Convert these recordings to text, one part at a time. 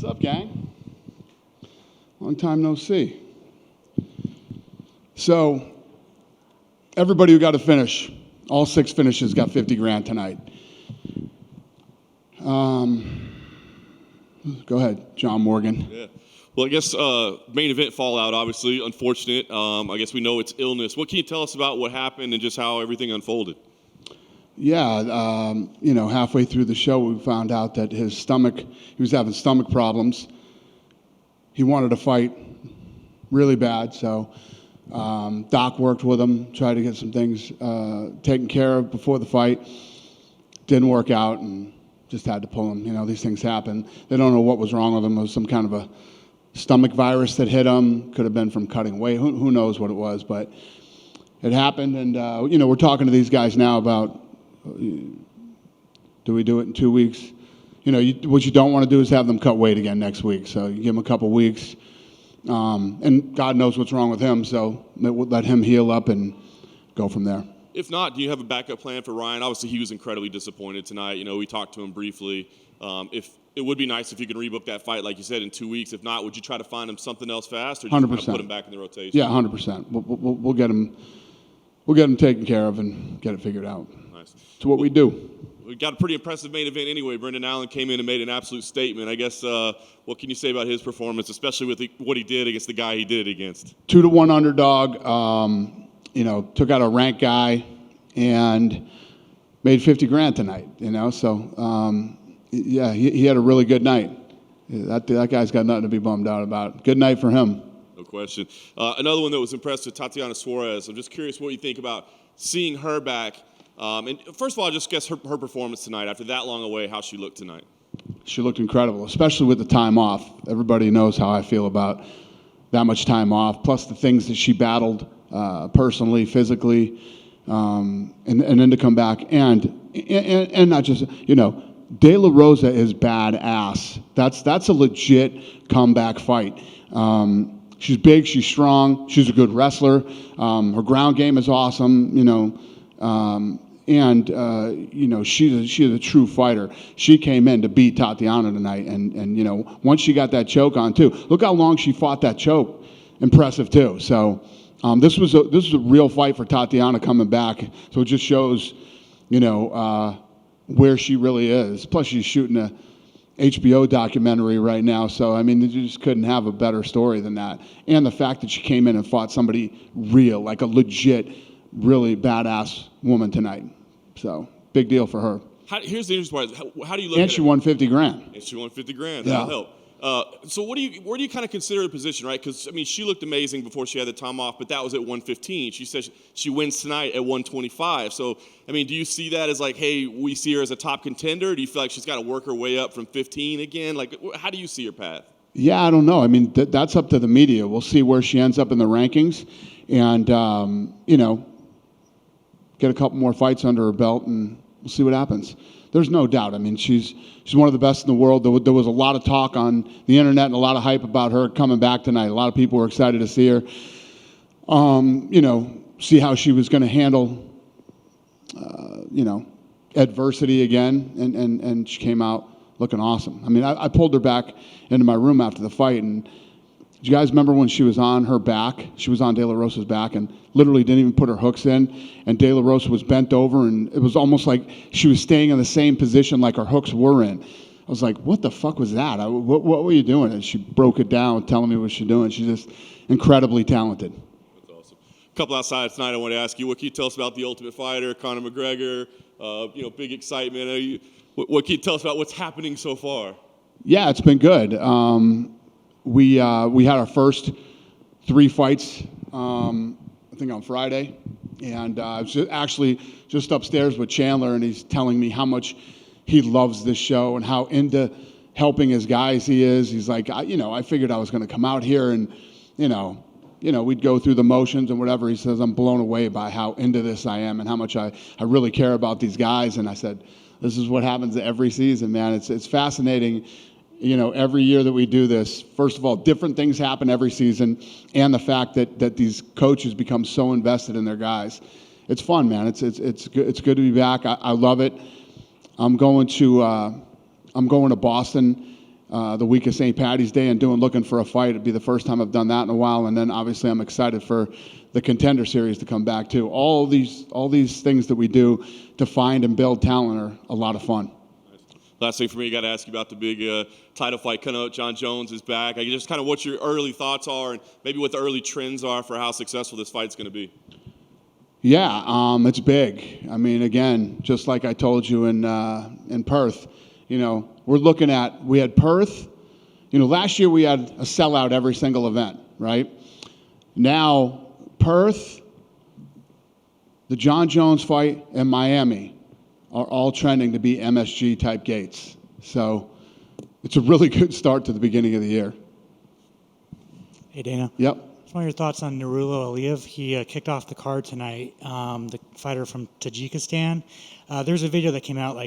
What's up, gang? Long time no see. So, everybody who got a finish, all 6 finishes got 50 grand tonight. Go ahead, John Morgan. Yeah. Well, I guess main event fallout, obviously, unfortunate. I guess we know it's illness. What can you tell us about what happened and just how everything unfolded? Yeah, halfway through the show, we found out that his stomach, he was having stomach problems. He wanted to fight really bad, so Doc worked with him, tried to get some things taken care of before the fight. Didn't work out, and just had to pull him. These things happen. They don't know what was wrong with him. It was some kind of a stomach virus that hit him. Could have been from cutting weight. Who knows what it was, but it happened, and we're talking to these guys now about, do we do it in 2 weeks? What you don't want to do is have them cut weight again next week. So you give them a couple weeks, and God knows what's wrong with him, so we'll let him heal up and go from there. If not, do you have a backup plan for Ryan? Obviously, he was incredibly disappointed tonight. We talked to him briefly. If it would be nice if you could rebook that fight, like you said, in 2 weeks. If not, would you try to find him something else fast, or just 100%. put him back in the rotation? Yeah, 100%. We'll get him. We'll get him taken care of and get it figured out. Nice. It's what we do. We got a pretty impressive main event anyway. Brendan Allen came in and made an absolute statement. I guess, what can you say about his performance, especially with what he did against the guy he did it against? 2-1 underdog. Took out a ranked guy and made 50 grand tonight. So yeah, he had a really good night. That guy's got nothing to be bummed out about. Good night for him. No question. Another one that was impressive, Tatiana Suarez. I'm just curious what you think about seeing her back. And first of all, I just guess her performance tonight, after that long away, how she looked tonight. She looked incredible, especially with the time off. Everybody knows how I feel about that much time off, plus the things that she battled personally, physically, and then to come back. And not just, De La Rosa is badass. That's a legit comeback fight. She's big, she's strong, she's a good wrestler. Her ground game is awesome, she's a true fighter. She came in to beat Tatiana tonight, and once she got that choke on too. Look how long she fought that choke. Impressive too. So this was a real fight for Tatiana coming back. So it just shows, where she really is. Plus she's shooting a HBO documentary right now, so you just couldn't have a better story than that. And the fact that she came in and fought somebody real, like a legit, really badass woman tonight. So big deal for her. Here's the interesting part. How do you look at it? And she won 50 grand. And she won 50 grand. Yeah. That'll help. So where do you kind of consider the position, right? Because, she looked amazing before she had the time off, but that was at 115. She says she wins tonight at 125. So, do you see that as like, hey, we see her as a top contender? Or do you feel like she's got to work her way up from 15 again? Like, how do you see her path? Yeah, I don't know. That's up to the media. We'll see where she ends up in the rankings. And, get a couple more fights under her belt, and we'll see what happens. There's no doubt. She's one of the best in the world. There was a lot of talk on the internet and a lot of hype about her coming back tonight. A lot of people were excited to see her. See how she was going to handle, adversity again, and she came out looking awesome. I pulled her back into my room after the fight, and do you guys remember when she was on her back? She was on De La Rosa's back and literally didn't even put her hooks in. And De La Rosa was bent over, and it was almost like she was staying in the same position like her hooks were in. I was like, what the fuck was that? What were you doing? And she broke it down, telling me what she's doing. She's just incredibly talented. That's awesome. A couple outside tonight, I want to ask you, what can you tell us about the Ultimate Fighter, Conor McGregor? Big excitement. What can you tell us about what's happening so far? Yeah, it's been good. We had our first 3 fights, I think on Friday, and I was actually just upstairs with Chandler, and he's telling me how much he loves this show and how into helping his guys he is. He's like, I figured I was going to come out here and, we'd go through the motions and whatever. He says, I'm blown away by how into this I am and how much I really care about these guys. And I said, this is what happens every season, man. It's fascinating. Every year that we do this, first of all, different things happen every season, and the fact that these coaches become so invested in their guys. It's fun, man. It's good to be back. I love it. I'm going to Boston the week of St. Patty's Day and looking for a fight. It'd be the first time I've done that in a while. And then obviously I'm excited for the Contender Series to come back too. All these things that we do to find and build talent are a lot of fun. Last thing for me, I got to ask you about the big title fight coming up. John Jones is back. I just kind of what your early thoughts are and maybe what the early trends are for how successful this fight's going to be. Yeah, it's big. I mean, again, just like I told you in Perth, we had Perth. Last year we had a sellout every single event, right? Now, Perth, the John Jones fight, and Miami are all trending to be MSG-type gates. So it's a really good start to the beginning of the year. Hey, Dana. Yep. Just want your thoughts on Nurullo Aliyev. He kicked off the card tonight, the fighter from Tajikistan. There's a video that came out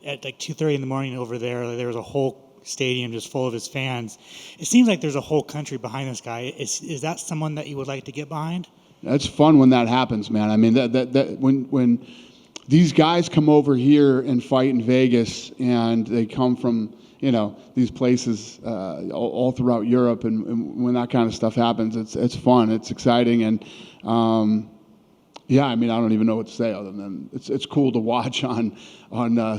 at 2:30 in the morning over there. There was a whole stadium just full of his fans. It seems like there's a whole country behind this guy. Is that someone that you would like to get behind? That's fun when that happens, man. I mean, when these guys come over here and fight in Vegas, and they come from these places all throughout Europe, and when that kind of stuff happens, it's fun, it's exciting, and yeah, I mean, I don't even know what to say other than it's cool to watch on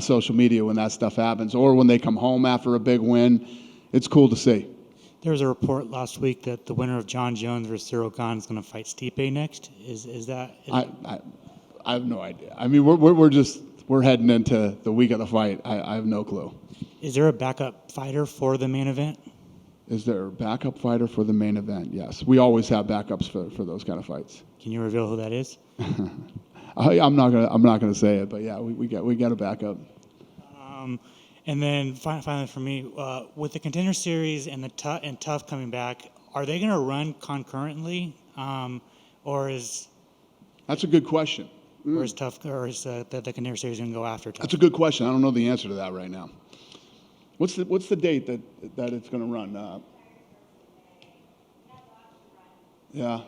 social media when that stuff happens, or when they come home after a big win. It's cool to see. There was a report last week that the winner of John Jones versus Cyril Gane is going to fight Stipe next. Is that? I have no idea. I mean, we're heading into the week of the fight. I have no clue. Is there a backup fighter for the main event? Is there a backup fighter for the main event? Yes. We always have backups for those kind of fights. Can you reveal who that is? I'm not gonna say it, but yeah, we got a backup. And then finally for me, with the Contender Series and Tough coming back, are they going to run concurrently, or is? That's a good question. Or is Tough, or is the Contender Series going to go after Tough? That's a good question. I don't know the answer to that right now. What's the date that it's going to run? Yeah.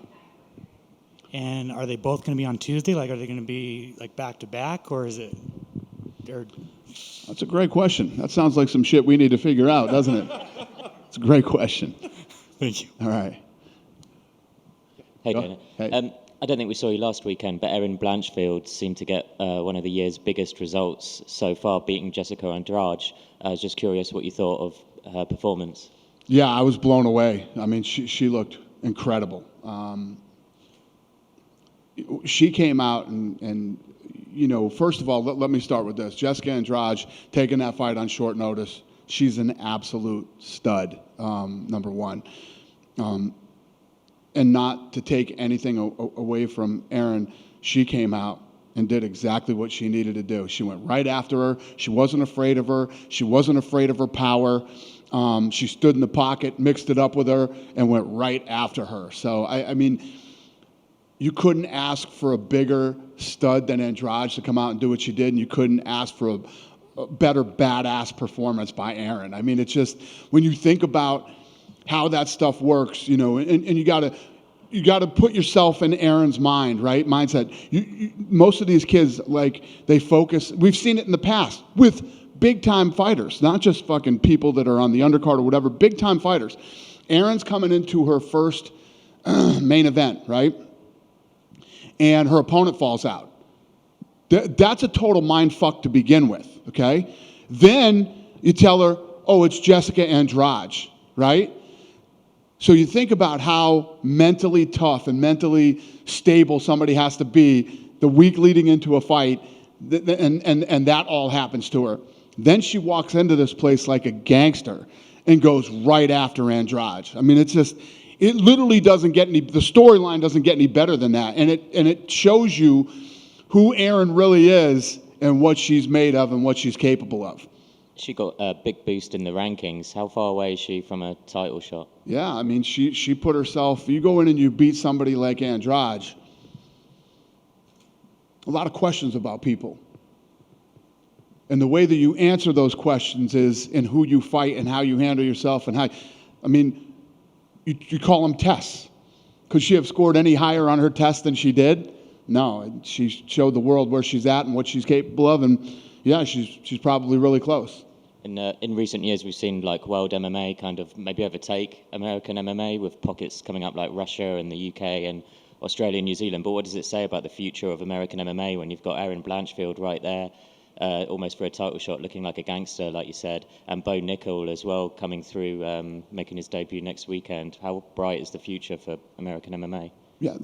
And are they both going to be on Tuesday? Like, are they going to be back to back, or is it? That's a great question. That sounds like some shit we need to figure out, doesn't it? It's a great question. Thank you. All right. Hey, Dana. Hey. I don't think we saw you last weekend, but Erin Blanchfield seemed to get one of the year's biggest results so far, beating Jessica Andrade. I was just curious what you thought of her performance. Yeah, I was blown away. I mean, she looked incredible. She came out and first of all, let me start with this. Jessica Andrade taking that fight on short notice. She's an absolute stud, number one. And not to take anything away from Erin, she came out and did exactly what she needed to do. She went right after her. She wasn't afraid of her. She wasn't afraid of her power. She stood in the pocket, mixed it up with her, and went right after her. So, I mean, you couldn't ask for a bigger stud than Andrade to come out and do what she did, and you couldn't ask for a better badass performance by Erin. I mean, it's just, when you think about how that stuff works, and you gotta put yourself in Erin's mind, right? Mindset. Most of these kids, they focus. We've seen it in the past with big time fighters, not just fucking people that are on the undercard or whatever. Big time fighters. Erin's coming into her first main event, right? And her opponent falls out. That's a total mind fuck to begin with. Okay. Then you tell her, oh, it's Jessica Andrade, right? So you think about how mentally tough and mentally stable somebody has to be the week leading into a fight, and that all happens to her. Then she walks into this place like a gangster and goes right after Andrade. I mean, it literally doesn't get the storyline doesn't get any better than that. And it shows you who Erin really is and what she's made of and what she's capable of. She got a big boost in the rankings. How far away is she from a title shot? Yeah, I mean, she put herself, you go in and you beat somebody like Andrade, a lot of questions about people. And the way that you answer those questions is in who you fight and how you handle yourself and you call them tests. Could she have scored any higher on her test than she did? No, she showed the world where she's at and what she's capable of, and yeah, she's probably really close. In recent years, we've seen like world MMA kind of maybe overtake American MMA with pockets coming up like Russia and the UK and Australia and New Zealand. But what does it say about the future of American MMA when you've got Aaron Blanchfield right there, almost for a title shot, looking like a gangster, like you said, and Bo Nickel as well coming through, making his debut next weekend? How bright is the future for American MMA? Yeah,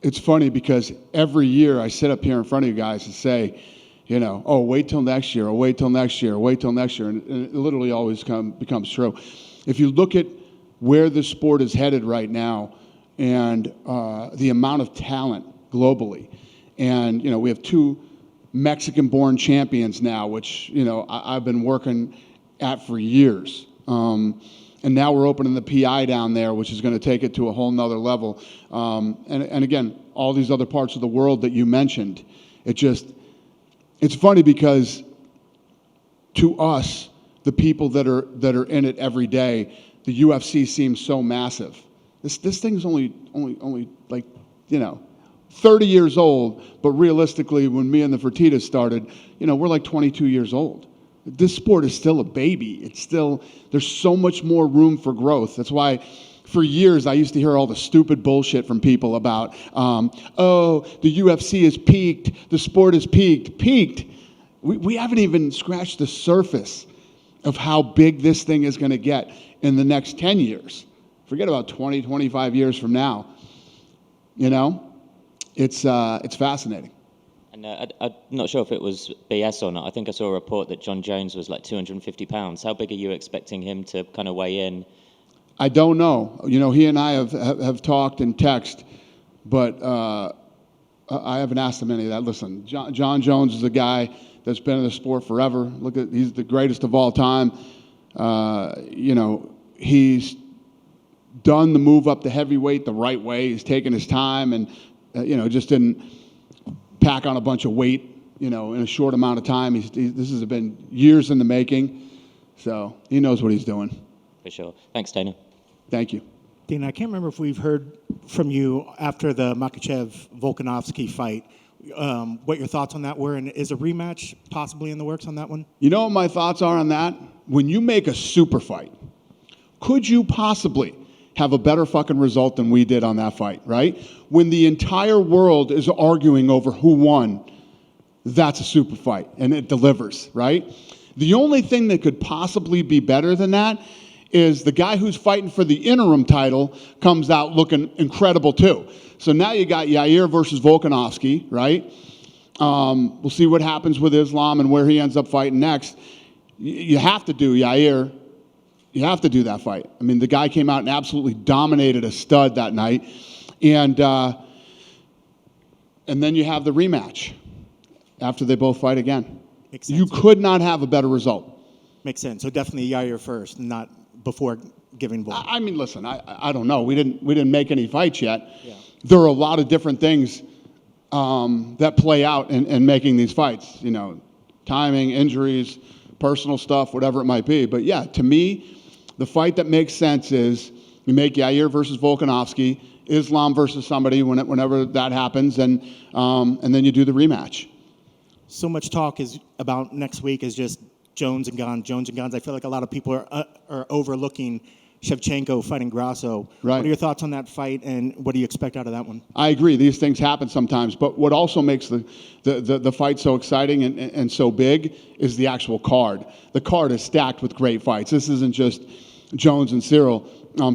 it's funny because every year I sit up here in front of you guys and say, you know, oh, wait till next year, or wait till next year, or wait till next year, and it literally always becomes true. If you look at where the sport is headed right now and the amount of talent globally, and, you know, we have 2 Mexican-born champions now, which, you know, I've been working at for years. And now we're opening the PI down there, which is going to take it to a whole nother level. And again, all these other parts of the world that you mentioned, it's funny because to us, the people that are in it every day, the UFC seems so massive. This thing's only like, you know, 30 years old, but realistically, when me and the Fertittas started, you know, we're like 22 years old. This sport is still a baby. There's so much more room for growth. That's why for years I used to hear all the stupid bullshit from people about, oh, the UFC is peaked, the sport is peaked. Peaked. We haven't even scratched the surface of how big this thing is going to get in the next 10 years. Forget about 20, 25 years from now. You know? It's fascinating. And I'm not sure if it was BS or not. I think I saw a report that John Jones was like 250 pounds. How big are you expecting him to kind of weigh in? I don't know. You know, he and I have talked and text, but I haven't asked him any of that. Listen, John Jones is a guy that's been in the sport forever. He's the greatest of all time. You know, he's done the move up to heavyweight the right way. He's taken his time and, you know, just didn't pack on a bunch of weight, you know, in a short amount of time. This has been years in the making, so he knows what he's doing. For sure. Thanks, Dana. Thank you. Dana, I can't remember if we've heard from you after the Makhachev-Volkanovski fight, what your thoughts on that were, and is a rematch possibly in the works on that one? You know what my thoughts are on that? When you make a super fight, could you possibly have a better fucking result than we did on that fight, right? When the entire world is arguing over who won, that's a super fight, and it delivers, right? The only thing that could possibly be better than that is the guy who's fighting for the interim title comes out looking incredible too. So now you got Yair versus Volkanovski, right? We'll see what happens with Islam and where he ends up fighting next. You have to do Yair. You have to do that fight. I mean, the guy came out and absolutely dominated a stud that night. And then you have the rematch after they both fight again. Makes sense. You could not have a better result. Makes sense. So definitely Yair first, not before giving Volk. I mean, listen, I don't know. We didn't make any fights yet. Yeah. There are a lot of different things that play out in making these fights. You know, timing, injuries, personal stuff, whatever it might be. But yeah, to me, the fight that makes sense is you make Yair versus Volkanovski, Islam versus somebody whenever that happens, and then you do the rematch. So much talk is about next week is just Jones and Gans. I feel like a lot of people are overlooking Shevchenko fighting Grasso. Right. What are your thoughts on that fight, and what do you expect out of that one? I agree. These things happen sometimes. But what also makes the fight so exciting and so big is the actual card. The card is stacked with great fights. This isn't just Jones and Cyril.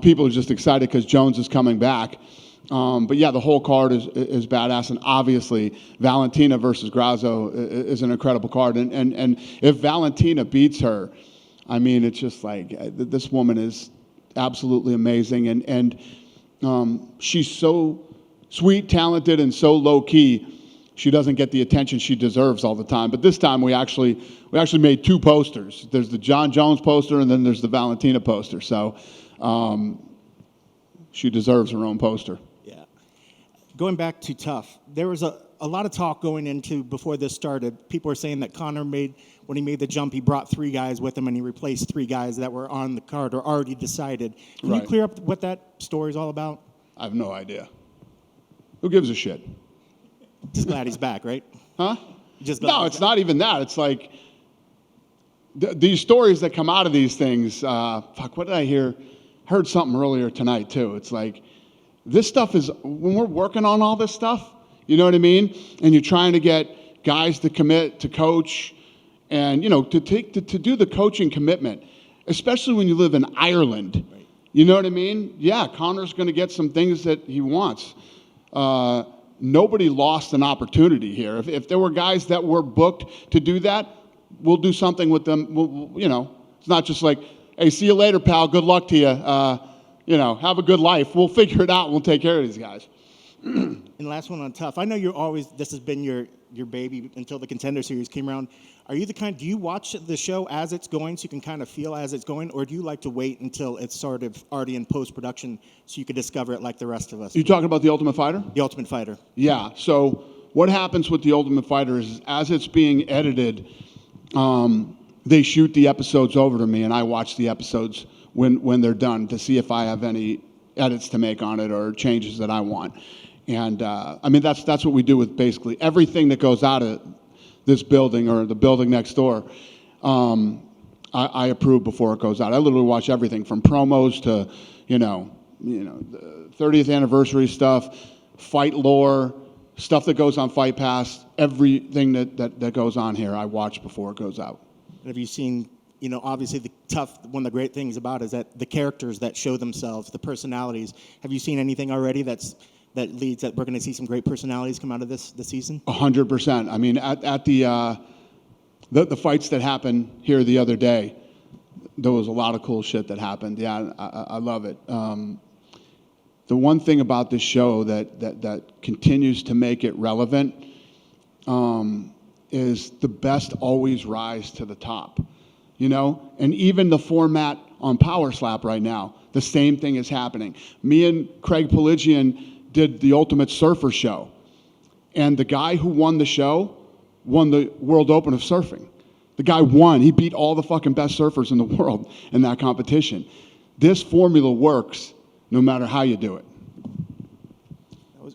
People are just excited because Jones is coming back. But yeah, the whole card is badass. And obviously, Valentina versus Grasso is an incredible card. And if Valentina beats her, I mean, it's just like this woman is absolutely amazing. And she's so sweet, talented, and so low key. She doesn't get the attention she deserves all the time. But this time we actually made 2 posters. There's the John Jones poster, and then there's the Valentina poster. So she deserves her own poster. Yeah. Going back to Tough, there was a lot of talk going into before this started. People were saying that Conor when he made the jump, he brought 3 guys with him, and he replaced 3 guys that were on the card or already decided. Can you clear up what that story's all about? I have no idea. Who gives a shit? Just glad he's back, right? Huh? Just glad No, he's it's back. not even that. It's like these stories that come out of these things, fuck, what did I hear? Heard something earlier tonight too. It's like, this stuff is, when we're working on all this stuff, you know what I mean? And you're trying to get guys to commit to coach and, you know, to do the coaching commitment, especially when you live in Ireland. Right. You know what I mean? Yeah, Connor's going to get some things that he wants. Nobody lost an opportunity here. If there were guys that were booked to do that, we'll do something with them. You know, it's not just like, hey, see you later, pal. Good luck to you. You know, have a good life. We'll figure it out. We'll take care of these guys. And last one on Tough. I know you're always, this has been your baby until the Contender Series came around. Are you the kind, do you watch the show as it's going so you can kind of feel as it's going, or do you like to wait until it's sort of already in post-production so you can discover it like the rest of us? You talking about The Ultimate Fighter? The Ultimate Fighter. Yeah. So what happens with The Ultimate Fighter is as it's being edited, they shoot the episodes over to me, and I watch the episodes when they're done to see if I have any edits to make on it or changes that I want. And I mean, that's what we do with basically everything that goes out of this building or the building next door. I approve before it goes out. I literally watch everything from promos to, the 30th anniversary stuff, fight lore, stuff that goes on Fight Pass, everything that goes on here, I watch before it goes out. And have you seen, obviously one of the great things about it is that the characters that show themselves, the personalities, have you seen anything already that leads that we're going to see some great personalities come out of this season? 100%. I mean, at the fights that happened here the other day, there was a lot of cool shit that happened. Yeah, I love it. The one thing about this show that continues to make it relevant is the best always rise to the top, And even the format on Power Slap right now, the same thing is happening. Me and Craig Pelagian did the Ultimate Surfer show, and the guy who won the show won the World Open of Surfing. The guy won. He beat all the fucking best surfers in the world in that competition. This formula works no matter how you do it.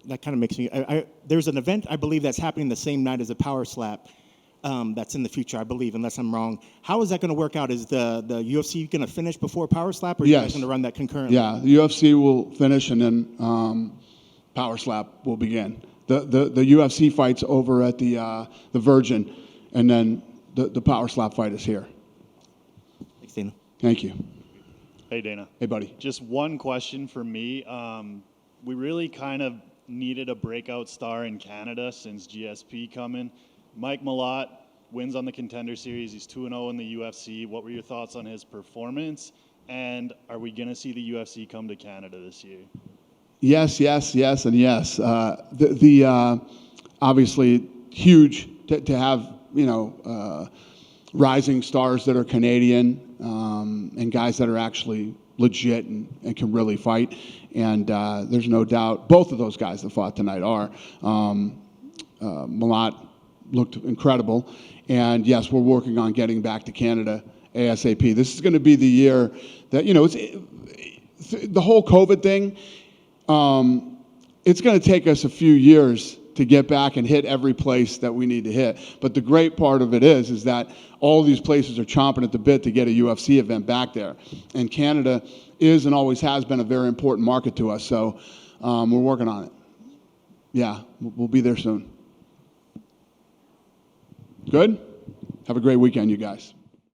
That kind of makes me, there's an event, I believe, that's happening the same night as a Power Slap that's in the future, I believe, unless I'm wrong. How is that going to work out? Is the UFC going to finish before Power Slap, or are you guys going to run that concurrently? Yeah, the UFC will finish, and then Power Slap will begin. The UFC fight's over at the Virgin, and then the Power Slap fight is here. Thanks, Dana. Thank you. Hey, Dana. Hey, buddy. Just one question for me. We really kind of needed a breakout star in Canada since GSP coming. Mike Malott wins on the Contender Series. He's 2-0 in the UFC. What were your thoughts on his performance? And are we going to see the UFC come to Canada this year? Yes, and yes. Obviously huge to have, rising stars that are Canadian and guys that are actually legit and can really fight. And there's no doubt both of those guys that fought tonight are. Malott looked incredible. And yes, we're working on getting back to Canada ASAP. This is going to be the year that, the whole COVID thing, it's going to take us a few years to get back and hit every place that we need to hit. But the great part of it is that all these places are chomping at the bit to get a UFC event back there. And Canada is and always has been a very important market to us. So we're working on it. Yeah, we'll be there soon. Good? Have a great weekend, you guys.